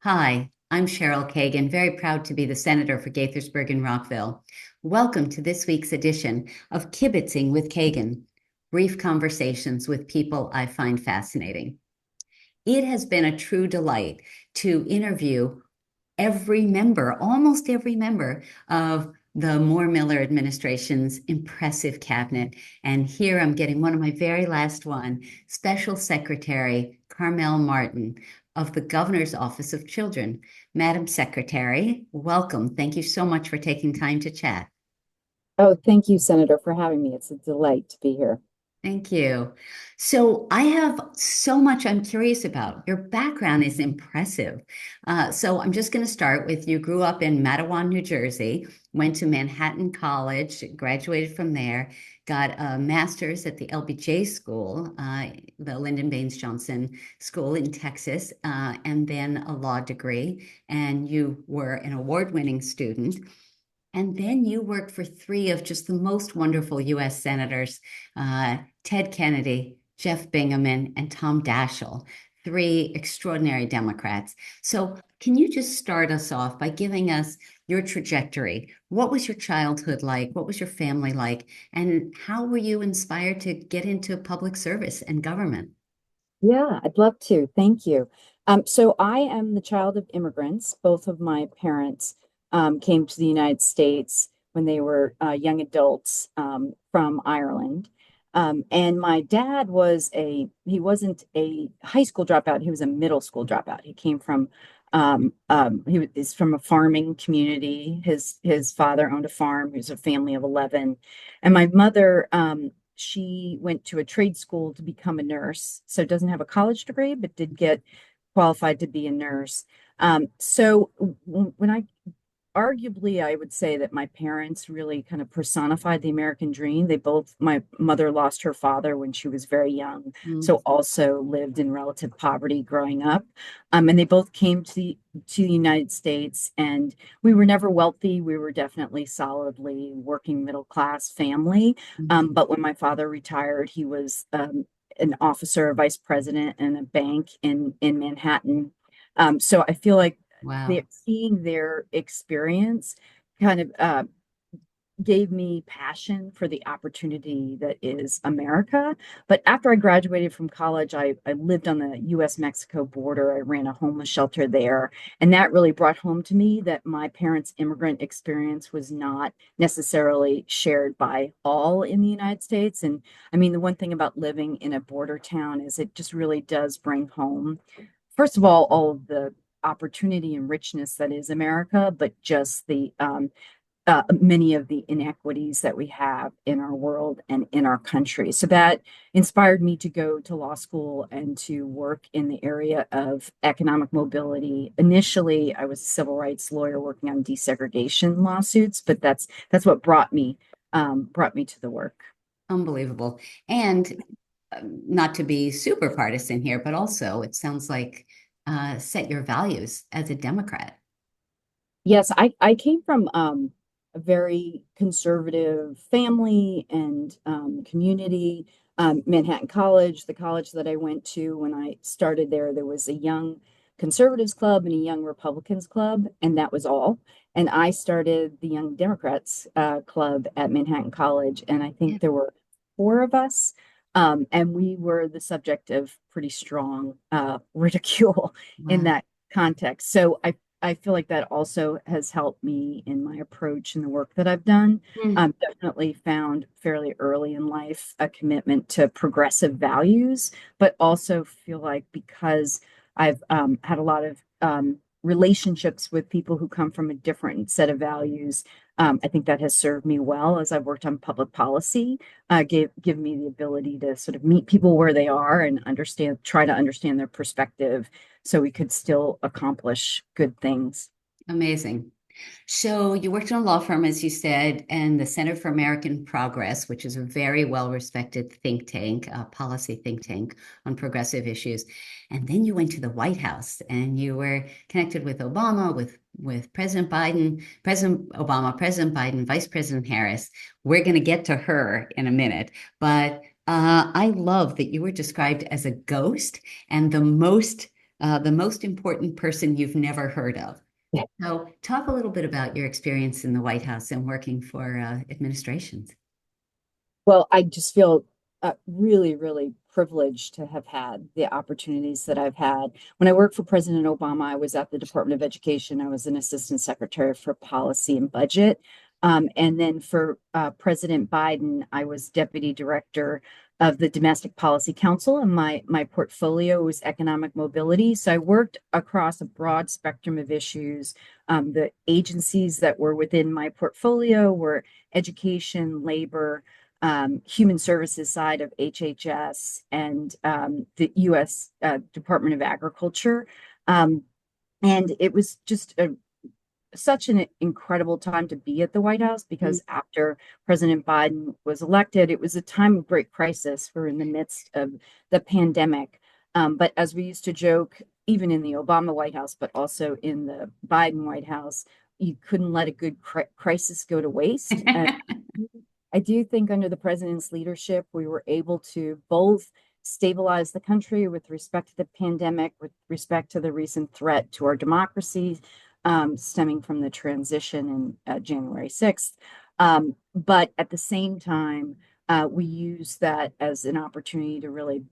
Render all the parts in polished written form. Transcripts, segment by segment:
Hi, I'm Cheryl Kagan, very proud to be the Senator for Gaithersburg and Rockville. Welcome to this week's edition of Kibbitzing with Kagan, brief conversations with people I find fascinating. It has been a true delight to interview almost every member of the Moore Miller administration's impressive cabinet. And here I'm getting one of my very last one, Special Secretary Carmel Martin of the Governor's Office of Children. Madam Secretary, welcome. Thank you so much for taking time to chat. Oh, thank you, Senator, for having me. It's a delight to be here. Thank you. So I have so much I'm curious about. Your background is impressive. So I'm just going to start with you grew up in Matawan, New Jersey, went to Manhattan College, graduated from there, got a master's at the LBJ School, the Lyndon Baines Johnson School in Texas, and then a law degree. And you were an award-winning student. And then you worked for three of just the most wonderful US senators, Ted Kennedy, Jeff Bingaman, and Tom Daschle, three extraordinary Democrats. So, can you just start us off by giving us your trajectory? What was your childhood like? What was your family like? And how were you inspired to get into public service and government? Yeah, I'd love to. Thank you. So I am the child of immigrants. Both of my parents came to the United States when they were young adults from Ireland. And my dad he wasn't a high school dropout, he was a middle school dropout. He came from, is from a farming community. His father owned a farm. He was a family of 11. And my mother, she went to a trade school to become a nurse, so doesn't have a college degree, but did get qualified to be a nurse. So when I arguably, I would say that my parents really kind of personified the American dream. My mother lost her father when she was very young, Mm. so also lived in relative poverty growing up. And they both came to the United States, and we were never wealthy. We were definitely solidly working middle class family. Mhm. But when my father retired, he was an officer, a vice president in a bank in Manhattan. So I feel like Wow. seeing their experience kind of gave me passion for the opportunity that is America. But after I graduated from college, I lived on the US Mexico border. I ran a homeless shelter there. And that really brought home to me that my parents' immigrant experience was not necessarily shared by all in the United States. And I mean, the one thing about living in a border town is it just really does bring home, first of all of the opportunity and richness that is America, but just the many of the inequities that we have in our world and in our country. So that inspired me to go to law school and to work in the area of economic mobility. Initially, I was a civil rights lawyer working on desegregation lawsuits, but that's what brought me to the work. Unbelievable. And not to be super partisan here, but also it sounds like set your values as a Democrat. Yes, I came from a very conservative family and community. Manhattan College, the college that I went to when I started there, there was a young conservatives club and a young Republicans club, and that was all. And I started the Young Democrats club at Manhattan College, and I Yeah. think there were four of us. And we were the subject of pretty strong ridicule in Wow. that context. So I feel like that also has helped me in my approach in the work that I've done. Mm. Definitely found fairly early in life a commitment to progressive values, but also feel like because I've had a lot of relationships with people who come from a different set of values. I think that has served me well as I've worked on public policy, give me the ability to sort of meet people where they are and try to understand their perspective so we could still accomplish good things. Amazing. So you worked in a law firm, as you said, and the Center for American Progress, which is a very well-respected think tank, policy think tank on progressive issues. And then you went to the White House and you were connected with Obama, with President Biden, President Obama, President Biden, Vice President Harris. We're going to get to her in a minute, but I love that you were described as a ghost and the most the most important person you've never heard of. So, talk a little bit about your experience in the White House and working for administrations. Well, I just feel really, really privileged to have had the opportunities that I've had. When I worked for President Obama, I was at the Department of Education. I was an assistant secretary for policy and budget. And then for President Biden, I was deputy director of the Domestic Policy Council, and my portfolio was economic mobility. So I worked across a broad spectrum of issues. The agencies that were within my portfolio were education, labor, human services side of HHS, and the U.S. Department of Agriculture. And it was just such an incredible time to be at the White House because after President Biden was elected, it was a time of great crisis. We're in the midst of the pandemic. But as we used to joke, even in the Obama White House, but also in the Biden White House, you couldn't let a good crisis go to waste. I do think under the president's leadership, we were able to both stabilize the country with respect to the pandemic, with respect to the recent threat to our democracy, stemming from the transition in January 6th. But at the same time, we use that as an opportunity to really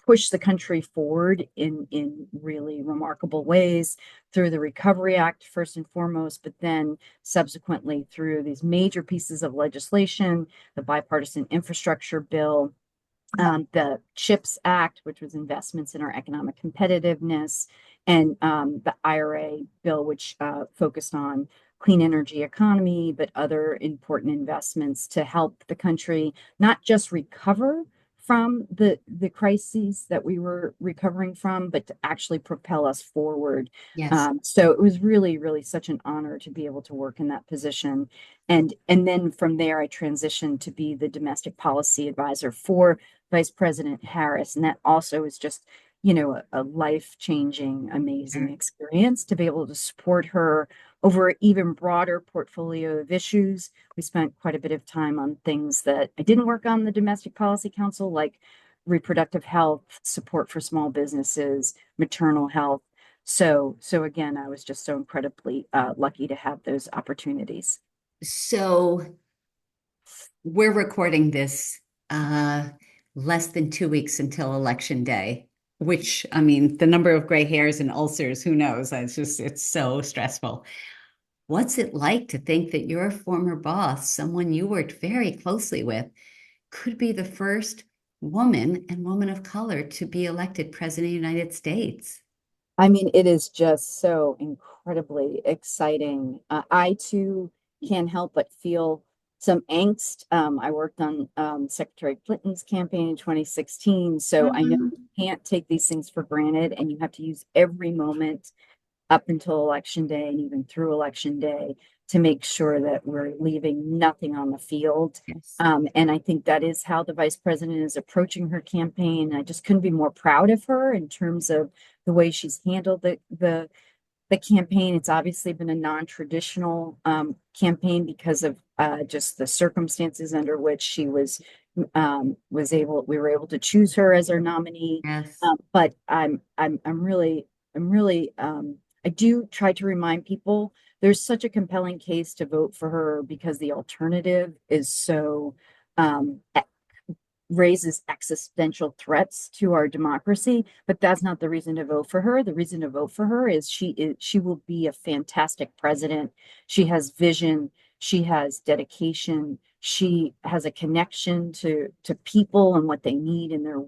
push the country forward in really remarkable ways through the Recovery Act, first and foremost, but then subsequently through these major pieces of legislation, the bipartisan infrastructure bill, the CHIPS Act, which was investments in our economic competitiveness, and the IRA bill, which focused on clean energy economy, but other important investments to help the country not just recover from the crises that we were recovering from, but to actually propel us forward. Yes. So it was really, really such an honor to be able to work in that position. And then from there, I transitioned to be the domestic policy advisor for Vice President Harris. And that also is just, a life-changing, amazing experience to be able to support her over an even broader portfolio of issues. We spent quite a bit of time on things that I didn't work on the Domestic Policy Council, like reproductive health, support for small businesses, maternal health. So again, I was just so incredibly lucky to have those opportunities. So, we're recording this less than 2 weeks until Election Day, which, I mean, the number of gray hairs and ulcers, who knows? It's so stressful. What's it like to think that your former boss, someone you worked very closely with, could be the first woman and woman of color to be elected president of the United States? I mean, it is just so incredibly exciting. I too can't help but feel some angst. I worked on Secretary Clinton's campaign in 2016, so I know Mhm. you can't take these things for granted, and you have to use every moment up until Election Day and even through Election Day to make sure that we're leaving nothing on the field. Yes. And I think that is how the vice president is approaching her campaign. I just couldn't be more proud of her in terms of the way she's handled the campaign. It's obviously been a non-traditional campaign because of just the circumstances under which she we were able to choose her as our nominee. Yes. But I'm really I do try to remind people there's such a compelling case to vote for her because the alternative is so um, raises existential threats to our democracy, but that's not the reason to vote for her. The reason to vote for her is she will be a fantastic president. She has vision, she has dedication, she has a connection to people and what they need in their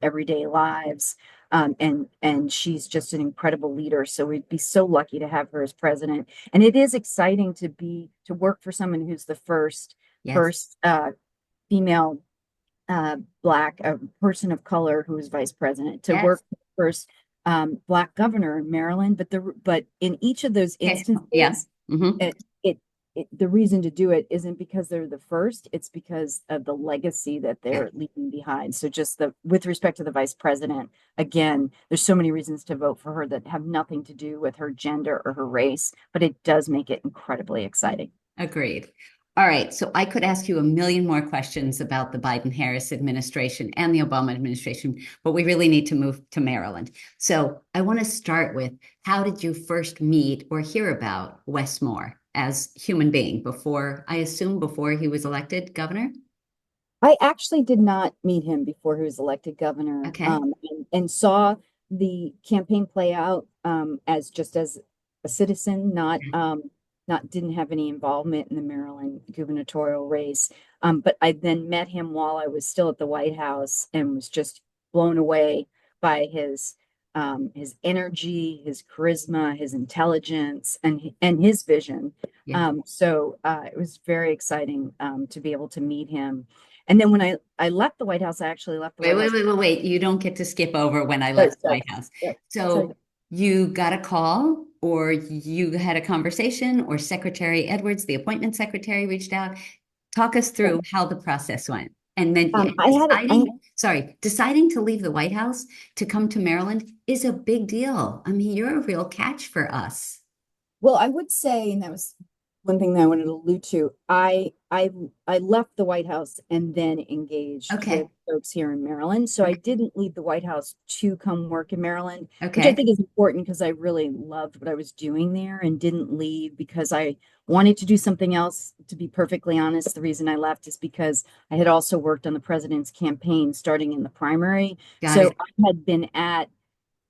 everyday lives. And she's just an incredible leader. So we'd be so lucky to have her as president. And it is exciting to work for someone who's the first Yes. first female Black, a person of color who was vice president, to work Yes. for the first Black governor in Maryland. But in each of those Okay. Yeah. instances, Hmm. it, it, the reason to do it isn't because they're the first, it's because of the legacy that Yeah. they're leaving behind. So just with respect to the vice president, again, there's so many reasons to vote for her that have nothing to do with her gender or her race, but it does make it incredibly exciting. Agreed. All right, so I could ask you a million more questions about the Biden-Harris administration and the Obama administration, but we really need to move to Maryland. So I want to start with, how did you first meet or hear about Wes Moore as human being before, I assume before he was elected governor? I actually did not meet him before he was elected governor, Okay. and saw the campaign play out as just as a citizen, not didn't have any involvement in the Maryland gubernatorial race. But I then met him while I was still at the White House and was just blown away by his energy, his charisma, his intelligence, and his vision. Yeah. It was very exciting to be able to meet him. And then when I left the White House, I actually left the Wait, White wait, House. wait, wait, wait. You don't get to skip over when I Oh, left the sorry. White House. Yeah, sorry. So you got a call, or you had a conversation, or Secretary Edwards, the appointment secretary, reached out. Talk us Yeah. through how the process went. And then I deciding to leave the White House to come to Maryland is a big deal. I mean, you're a real catch for us. Well, I would say, and that was one thing that I wanted to allude to. I left the White House and then engaged with Okay. folks here in Maryland. So I Okay. didn't leave the White House to come work in Maryland, which I Okay. think is important because I really loved what I was doing there and didn't leave because I wanted to do something else. To be perfectly honest, the reason I left is because I had also worked on the president's campaign starting in the primary. Got So it. I had been at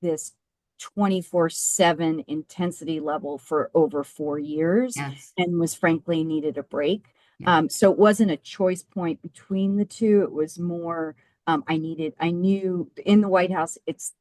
this 24/7 intensity level for over 4 years Yes. and was frankly needed a break. Yeah. So it wasn't a choice point between the two. It was more I knew in the White House,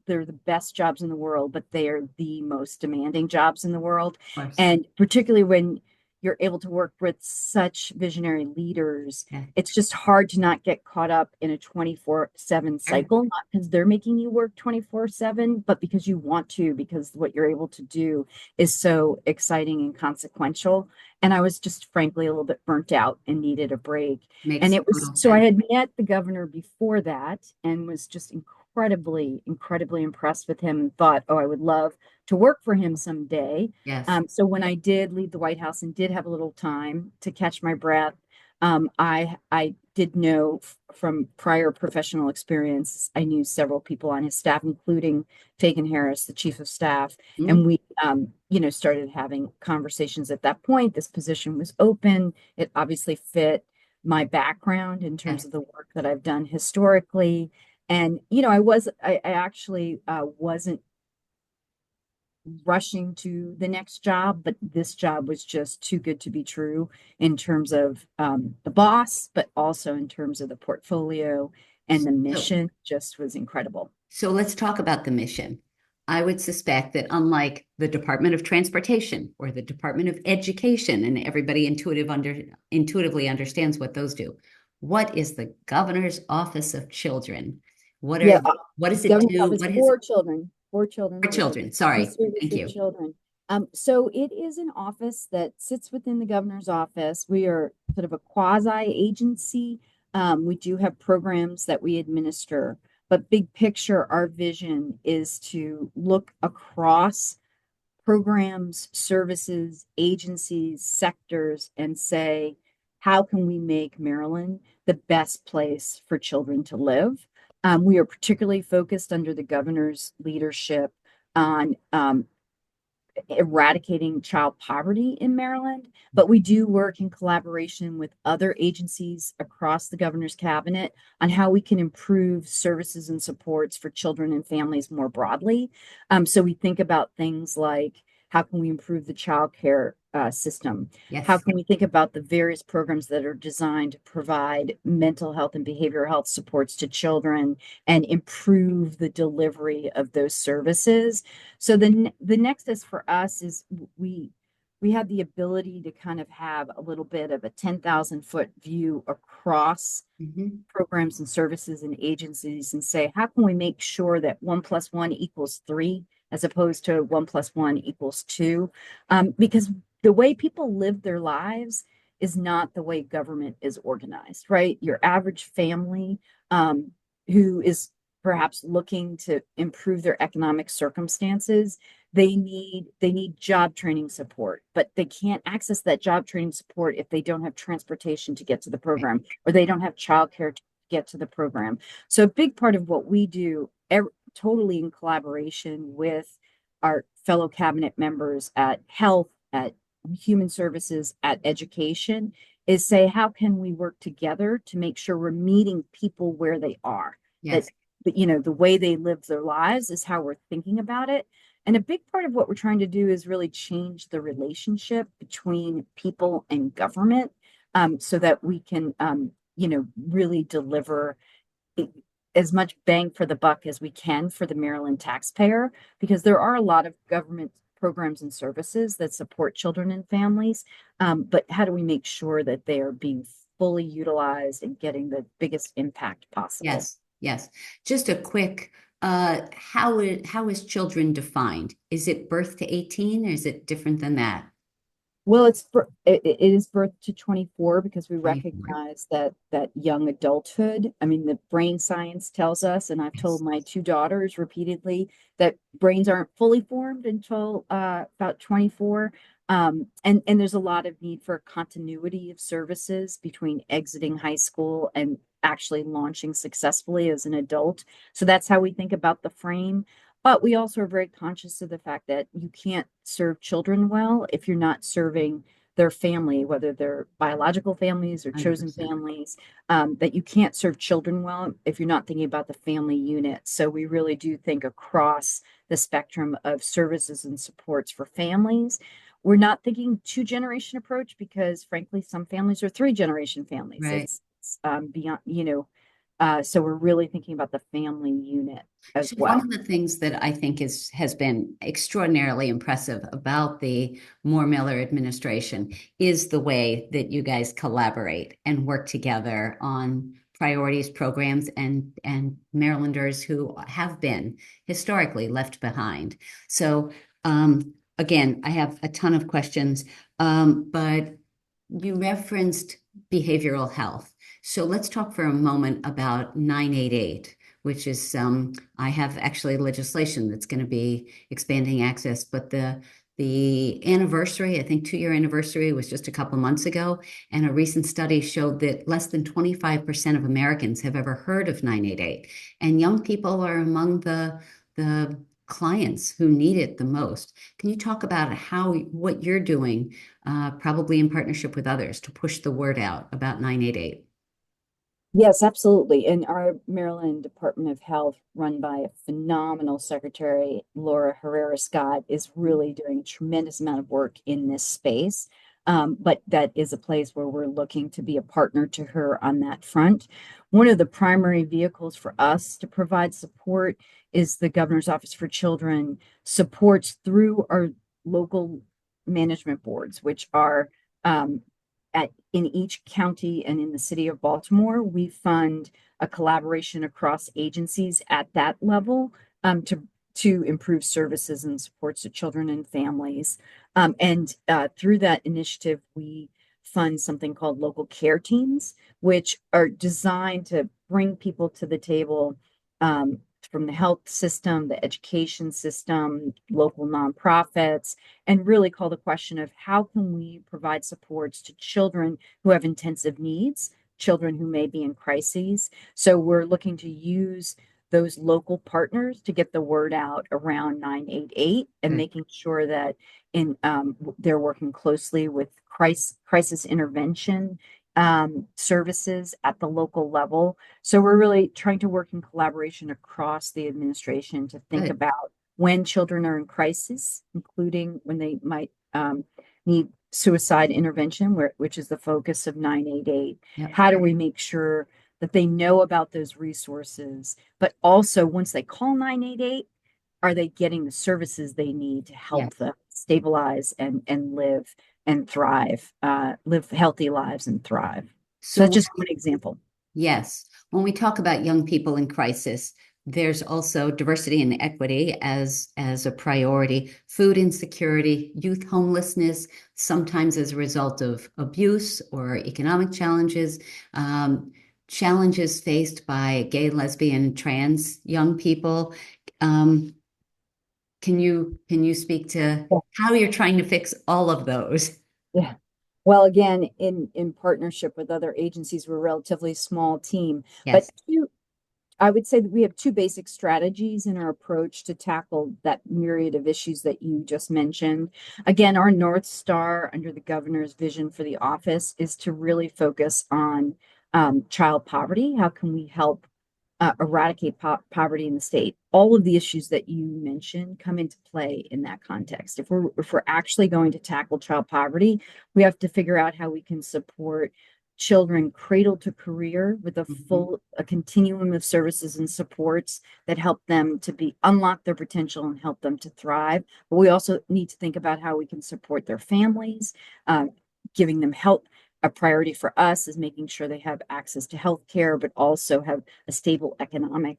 they're the best jobs in the world, but they are the most demanding jobs in the world. Of course. And particularly when you're able to work with such visionary leaders, Yeah. it's just hard to not get caught up in a 24/7 Sure. cycle, not because they're making you work 24/7, but because you want to, because what you're able to do is so exciting and consequential. And I was just frankly a little bit burnt out and needed a break. And Makes it was total so I sense. had met the governor before that and was just incredibly, incredibly impressed with him and thought, oh, I would love to work for him someday. Yes. So when I did leave the White House and did have a little time to catch my breath, I did know from prior professional experience, I knew several people on his staff, including Kagan Harris, the chief of staff, Mm, and we started having conversations at that point. This position was open. It obviously fit my background in terms yes. of the work that I've done historically. And I actually wasn't rushing to the next job, but this job was just too good to be true in terms of the boss, but also in terms of the portfolio and the So, mission just was incredible. so let's talk about the mission. I would suspect that unlike the Department of Transportation or the Department of Education, and everybody intuitively understands what those do, what is the Governor's Office of Children? What Yeah, are what does it governor's do? office What is for children, for children? Sorry. service Thank of you. children. So it is an office that sits within the governor's office. We are sort of a quasi agency. We do have programs that we administer, but big picture, our vision is to look across programs, services, agencies, sectors, and say, how can we make Maryland the best place for children to live? We are particularly focused under the governor's leadership on eradicating child poverty in Maryland, but we do work in collaboration with other agencies across the governor's cabinet on how we can improve services and supports for children and families more broadly. So we think about things like how can we improve the child care system? How Yes. can we think about the various programs that are designed to provide mental health and behavioral health supports to children and improve the delivery of those services? So the nexus for us is we have the ability to kind of have a little bit of a 10,000-foot view across Mhm. programs and services and agencies and say, how can we make sure that 1+1 = 3 as opposed to 1+1 = 2? Because the way people live their lives is not the way government is organized, right? Your average family who is perhaps looking to improve their economic circumstances, they need job training support, but they can't access that job training support if they don't have transportation to get to the Right. program, or they don't have childcare to get to the program. So a big part of what we do, totally in collaboration with our fellow cabinet members at health, at human services, at education, is say, how can we work together to make sure we're meeting people where they are? That, Yes. the way they live their lives is how we're thinking about it. And a big part of what we're trying to do is really change the relationship between people and government, so that we can, really deliver as much bang for the buck as we can for the Maryland taxpayer, because there are a lot of government programs and services that support children and families. But how do we make sure that they are being fully utilized and getting the biggest impact possible? Yes. Yes. Just a quick, how is children defined? Is it birth to 18 or is it different than that? Well, it is birth to 24, because we 24. recognize that young adulthood. I mean, the brain science tells us, and I've told Yes. my two daughters repeatedly, that brains aren't fully formed until about 24. And there's a lot of need for continuity of services between exiting high school and actually launching successfully as an adult. So that's how we think about the frame. But we also are very conscious of the fact that you can't serve children well if you're not serving their family, whether they're biological families or chosen 100%. families, that you can't serve children well if you're not thinking about the family unit. So we really do think across the spectrum of services and supports for families. We're not thinking two-generation approach, because frankly, some families are three-generation families. Right. It's beyond, so we're really thinking about the family unit as So one well. of the things that I think has been extraordinarily impressive about the Moore Miller administration is the way that you guys collaborate and work together on priorities, programs, and Marylanders who have been historically left behind. So again, I have a ton of questions, but you referenced behavioral health. So let's talk for a moment about 988, which is I have actually legislation that's going to be expanding access, but the anniversary, I think 2-year anniversary was just a couple of months ago, and a recent study showed that less than 25% of Americans have ever heard of 988, and young people are among the clients who need it the most. Can you talk about what you're doing, probably in partnership with others, to push the word out about 988? Yes, absolutely. And our Maryland Department of Health, run by a phenomenal secretary, Laura Herrera Scott, is really doing a tremendous amount of work in this space. But that is a place where we're looking to be a partner to her on that front. One of the primary vehicles for us to provide support is the Governor's Office for Children supports through our local management boards, which are in each county and in the city of Baltimore. We fund a collaboration across agencies at that level, to improve services and supports to children and families. And through that initiative, we fund something called local care teams, which are designed to bring people to the table, from the health system, the education system, local nonprofits, and really call the question of how can we provide supports to children who have intensive needs, children who may be in crises. So we're looking to use those local partners to get the word out around 988, and Okay. making sure that they're working closely with crisis intervention services at the local level. So we're really trying to work in collaboration across the administration to think Good. about when children are in crisis, including when they might need suicide intervention, which is the focus of 988. Yep. How do we make sure that they know about those resources, but also once they call 988, are they getting the services they need to help Yes. them stabilize and live and thrive, live healthy lives and thrive? So So that's just one example. yes, when we talk about young people in crisis, there's also diversity and equity as a priority, food insecurity, youth homelessness, sometimes as a result of abuse or economic challenges. challenges faced by gay, lesbian, trans young people. Um, can you speak to Yeah. how you're trying to fix all of those? Yeah. Well, again, in partnership with other agencies, we're a relatively small team, but Yes. I would say that we have two basic strategies in our approach to tackle that myriad of issues that you just mentioned. Again, our North Star under the governor's vision for the office is to really focus on child poverty. How can we help eradicate poverty in the state? All of the issues that you mentioned come into play in that context. If we're actually going to tackle child poverty, we have to figure out how we can support children cradle to career with Mhm. a continuum of services and supports that help them to be unlock their potential and help them to thrive. But we also need to think about how we can support their families, uh, giving them help. A priority for us is making sure they have access to health care, but also have a stable economic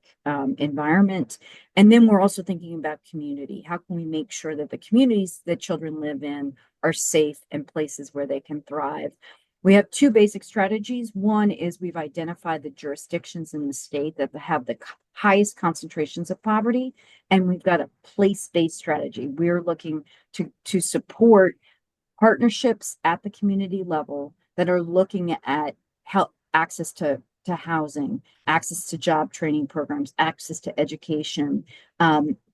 environment. And then we're also thinking about community. How can we make sure that the communities that children live in are safe and places where they can thrive? We have two basic strategies. One is we've identified the jurisdictions in the state that have the highest concentrations of poverty, and we've got a place-based strategy. We're looking to support partnerships at the community level that are looking at help access to housing, access to job training programs, access to education.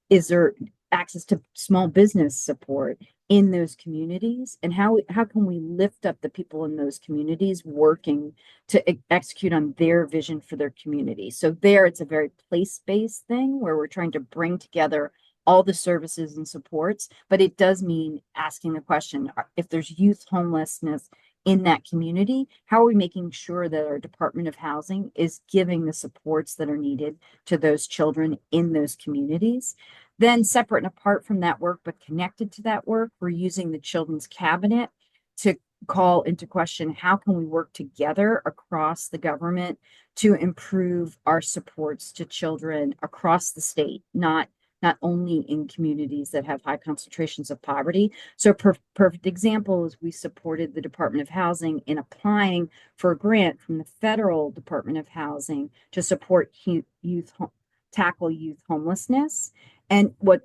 Is there access to small business support in those communities? And how can we lift up the people in those communities working to execute on their vision for their community? So there, it's a very place-based thing where we're trying to bring together all the services and supports, but it does mean asking the question, if there's youth homelessness in that community, how are we making sure that our Department of Housing is giving the supports that are needed to those children in those communities? Then separate and apart from that work, but connected to that work, we're using the Children's Cabinet to call into question, how can we work together across the government to improve our supports to children across the state, not only in communities that have high concentrations of poverty. So perfect example is we supported the Department of Housing in applying for a grant from the federal Department of Housing to support tackle youth homelessness. And what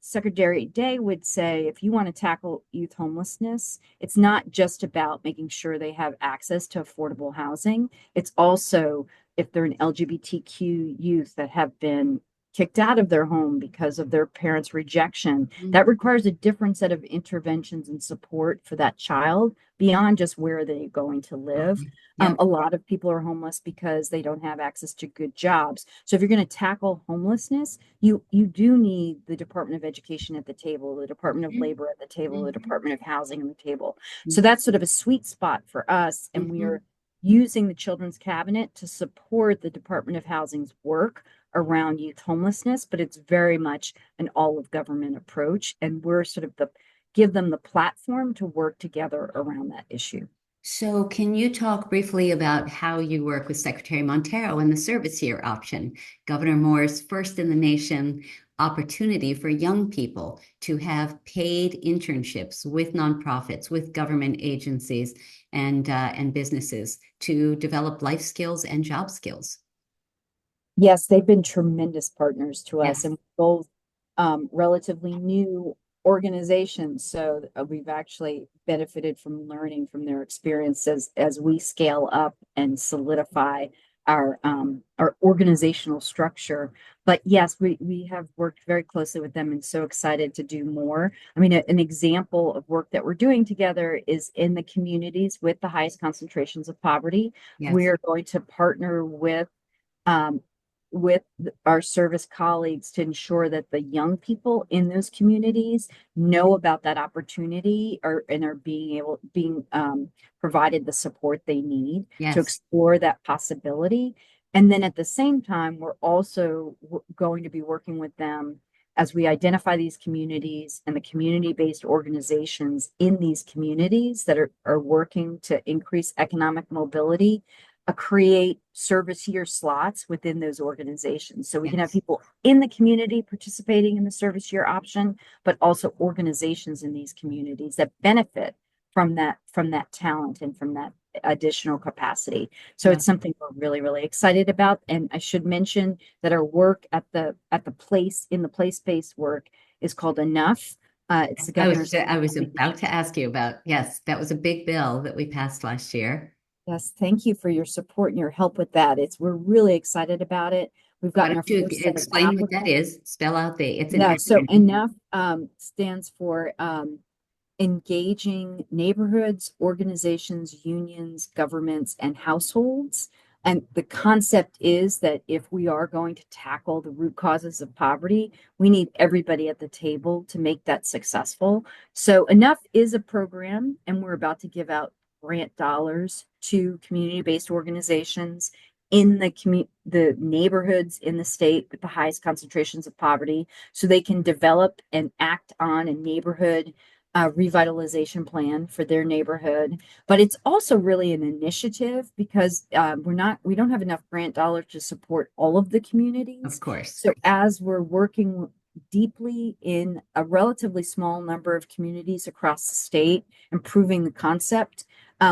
Secretary Day would say, if you want to tackle youth homelessness, it's not just about making sure they have access to affordable housing. It's also if they're an LGBTQ youth that have been kicked out of their home because of their parents' rejection. That requires a different set of interventions and support for that child beyond just where they're going to live. Mhm. Yep. A lot of people are homeless because they don't have access to good jobs. So if you're going to tackle homelessness, you do need the Department of Education at the table, the Department of Mhm. Labor at the table, the Mhm. Department of Housing on the table. So that's sort of a sweet spot for us, and we Mhm. are using the Children's Cabinet to support the Department of Housing's work around youth homelessness, but it's very much an all of government approach. And we're sort of give them the platform to work together around that issue. So, can you talk briefly about how you work with Secretary Montero and the service year option, Governor Moore's first in the nation opportunity for young people to have paid internships with nonprofits, with government agencies, and businesses to develop life skills and job skills? Yes, they've been tremendous partners to us, Yes. and both relatively new organizations. So we've actually benefited from learning from their experiences as we scale up and solidify our organizational structure. But yes, we have worked very closely with them and so excited to do more. I mean, an example of work that we're doing together is in the communities with the highest concentrations of poverty. We Yes. are going to partner um, with our service colleagues to ensure that the young people in those communities know about that opportunity and are being provided the support they need to Yes. explore that possibility. And then at the same time, we're also going to be working with them as we identify these communities and the community-based organizations in these communities that are working to increase economic mobility, create service year slots within those organizations. So we can have Yes. people in the community participating in the service year option, but also organizations in these communities that benefit from that talent and from additional capacity. So Well, it's something we're really, really excited about. And I should mention that our work at the place in the place-based work is called Enough. It's the governor's. I was about to ask you about, yes, that was a big bill that we passed last year. Yes, thank you for your support and your help with that. We're really excited about it. We've Why gotten don't our you first set of explain what that applicants. is? Spell out it's an Yeah, so acronym. Enough stands for engaging neighborhoods, organizations, unions, governments, and households. And the concept is that if we are going to tackle the root causes of poverty, we need everybody at the table to make that successful. So Enough is a program, and we're about to give out grant dollars to community-based organizations in the neighborhoods in the state with the highest concentrations of poverty, so they can develop and act on a neighborhood revitalization plan for their neighborhood. But it's also really an initiative because we don't have enough grant dollars to support all of the Of communities. course. So as we're working deeply in a relatively small number of communities across the state, improving the concept,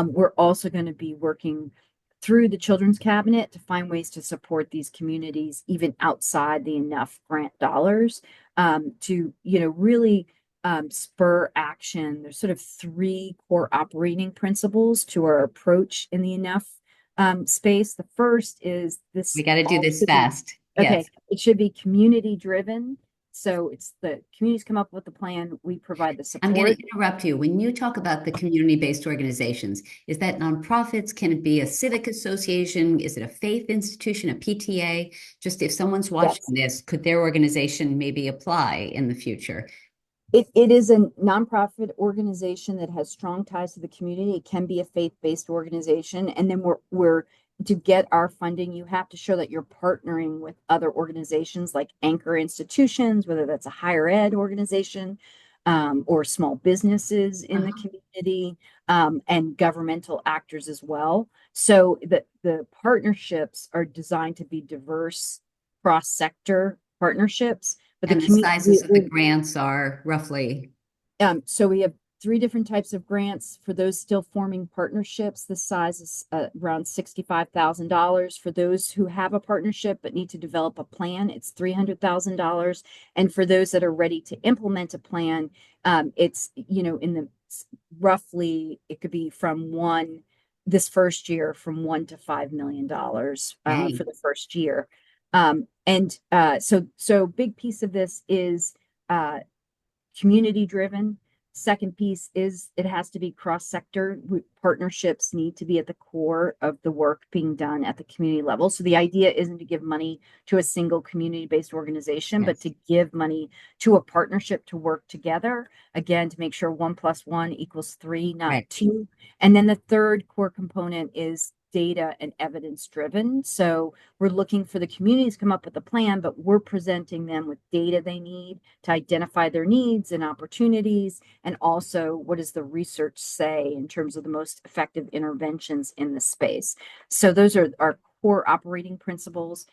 we're also going to be working through the Children's Cabinet to find ways to support these communities even outside the Enough grant dollars, to really spur action. There's sort of three core operating principles to our approach in the Enough space. The first is We this got to do all this should be fast. okay. Yes. It should be community driven. So it's the communities come up with the plan, we provide the I'm going to support. interrupt you. When you talk about the community-based organizations, is that nonprofits? Can it be a civic association? Is it a faith institution, a PTA? Just if someone's watching Yes. this, could their organization maybe apply in the future? It is a nonprofit organization that has strong ties to the community. It can be a faith-based organization. And then we're to get our funding, you have to show that you're partnering with other organizations like anchor institutions, whether that's a higher ed organization, or small businesses in the Uh-huh. community, and governmental actors as well. So the partnerships are designed to be diverse, cross-sector partnerships. But the And the community, sizes of the grants are roughly, so we have three different types of grants. For those still forming partnerships, the size is around $65,000. For those who have a partnership but need to develop a plan, it's $300,000. And for those that are ready to implement a plan, it's, in the roughly, it could be this first year from $1 to $5 million for dang. the first year. And so big piece of this is uh, community driven. Second piece is it has to be cross sector. Partnerships need to be at the core of the work being done at the community level. So the idea isn't to give money to a single community based organization, but Yes. to give money to a partnership to work together, again, to make sure 1+1 = 3, not Right. 2. And then the third core component is data and evidence driven. So we're looking for the communities to come up with a plan, but we're presenting them with data they need to identify their needs and opportunities. And also, what does the research say in terms of the most effective interventions in the space? So those are our core operating principles.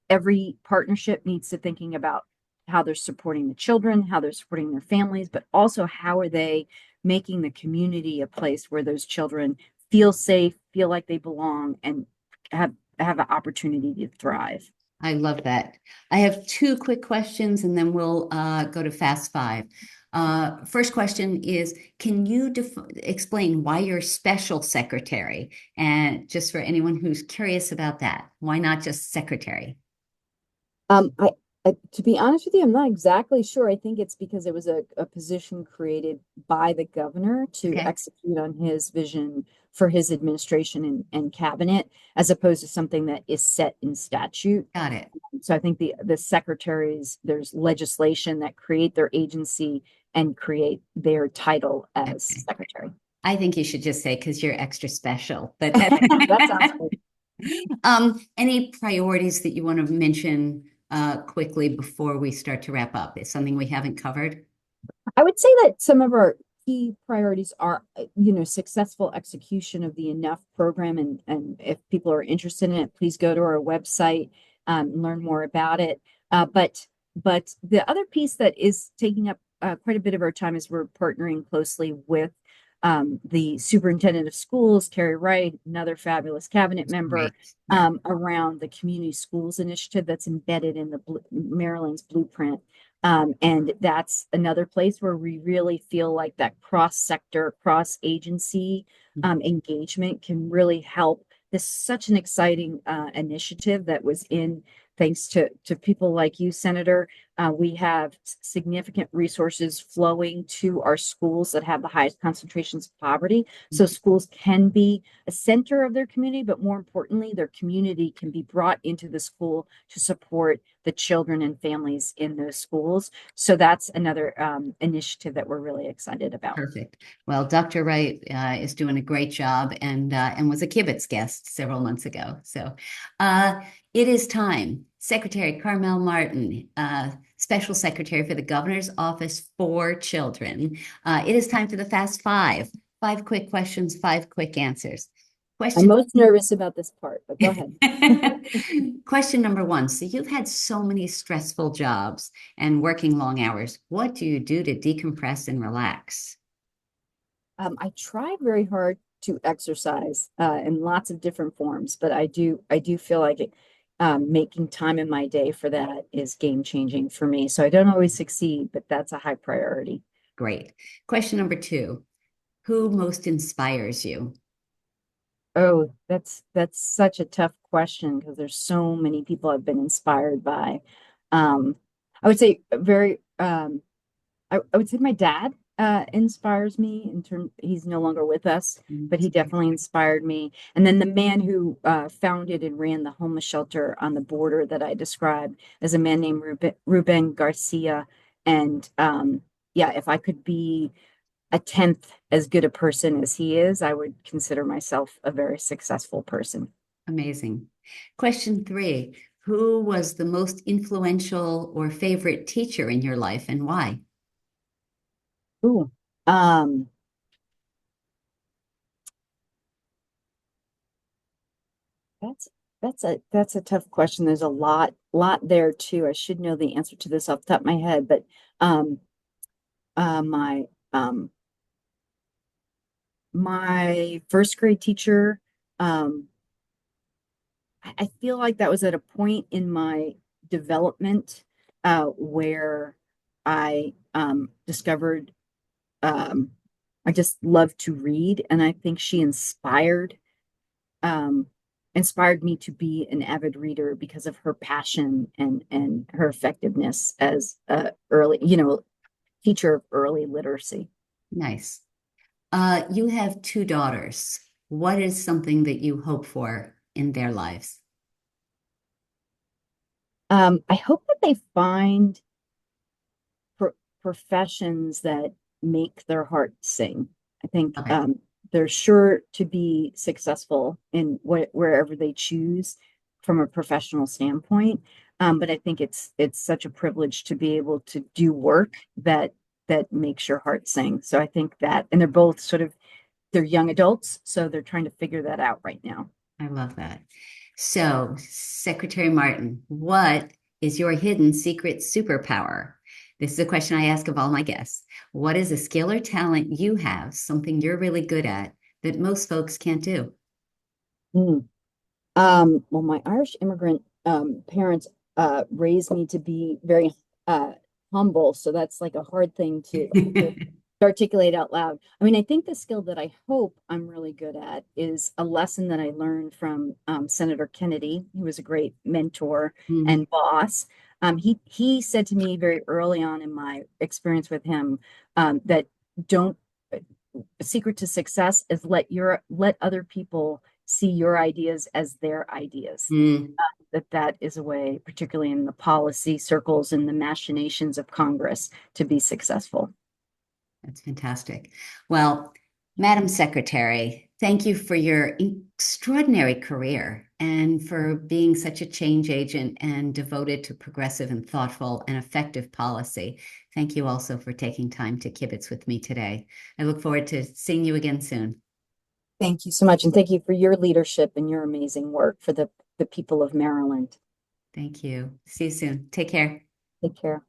Every partnership needs to thinking about how they're supporting the children, how they're supporting their families, but also how are they making the community a place where those children feel safe, feel like they belong, and have an opportunity to thrive. I love that. I have two quick questions and then we'll go to fast five. First question is, can you explain why you're special secretary? And just for anyone who's curious about that, why not just secretary? To be honest with you, I'm not exactly sure. I think it's because it was a position created by the governor to Okay, execute on his vision for his administration and cabinet, as opposed to something that is set in statute. got it. So I think the secretaries, there's legislation that create their agency and create their title as Okay. secretary. I think you should just say because you're extra special, but That sounds good. any priorities that you want to mention quickly before we start to wrap up? Is something we haven't covered? I would say that some of our key priorities are, successful execution of the Enough program. And if people are interested in it, please go to our website, and learn more about it. But the other piece that is taking up quite a bit of our time is we're partnering closely with the superintendent of schools, Carrie Wright, another fabulous cabinet That's member, great. Yeah. around the community schools initiative that's embedded in the Maryland's blueprint. And that's another place where we really feel like that cross-sector, cross-agency engagement can really help. This is such an exciting initiative that was in thanks to people like you, Senator. We have significant resources flowing to our schools that have the highest concentrations of poverty. So schools can be a center of their community, but more importantly, their community can be brought into the school to support the children and families in those schools. So that's another initiative that we're really excited about. Perfect. Well, Dr. Wright is doing a great job and was a Kibitz guest several months ago. So uh, it is time. Secretary Carmel Martin, Special Secretary for the Governor's Office for Children. It is time for the Fast Five. Five quick questions, five quick answers. I'm Question. most nervous about this part, but go ahead. Question number one. So you've had so many stressful jobs and working long hours. What do you do to decompress and relax? I try very hard to exercise in lots of different forms, but I do feel like making time in my day for that is game changing for me. So I don't always succeed, but that's a high priority. Great. Question number two. Who most inspires you? Oh, that's such a tough question because there's so many people I've been inspired by. Um, I would say very I would say my dad inspires me in terms he's no longer with us, but he definitely inspired me. And then the man who founded and ran the homeless shelter on the border that I described is a man named Ruben Garcia. And yeah, if I could be a tenth as good a person as he is, I would consider myself a very successful person. Amazing. Question three. Who was the most influential or favorite teacher in your life and why? Ooh. Um, That's that's a tough question. There's a lot there too. I should know the answer to this off the top of my head, but um my my first grade teacher, um I feel like that was at a point in my development where I discovered um I just love to read, and I think she um, inspired me to be an avid reader because of her passion and her effectiveness as a early, teacher of early literacy. Nice. You have two daughters. What is something that you hope for in their lives? I hope that they find pro professions that make their heart sing. I think Love it. they're sure to be successful in wherever they choose from a professional standpoint. But I think it's such a privilege to be able to do work that makes your heart sing. So I think that, and they're both they're young adults, so they're trying to figure that out right now. I love that. So, Secretary Martin, what is your hidden secret superpower? This is a question I ask of all my guests. What is a skill or talent you have, something you're really good at that most folks can't do? Mm. Well, my Irish immigrant parents raised me to be very uh, humble, so that's like a hard thing to articulate out loud. I mean, I think the skill that I hope I'm really good at is a lesson that I learned from Senator Kennedy. He was a great mentor Mhm. and boss. He said to me very early on in my experience with him that don't secret to success is let other people see your ideas as their ideas. Mm, That is a way, particularly in the policy circles and the machinations of Congress, to be successful. that's fantastic. Well, Madam Secretary, thank you for your extraordinary career and for being such a change agent and devoted to progressive and thoughtful and effective policy. Thank you also for taking time to kibitz with me today. I look forward to seeing you again soon. Thank you so much. And thank you for your leadership and your amazing work for the people of Maryland. Thank you. See you soon. Take care. Take care.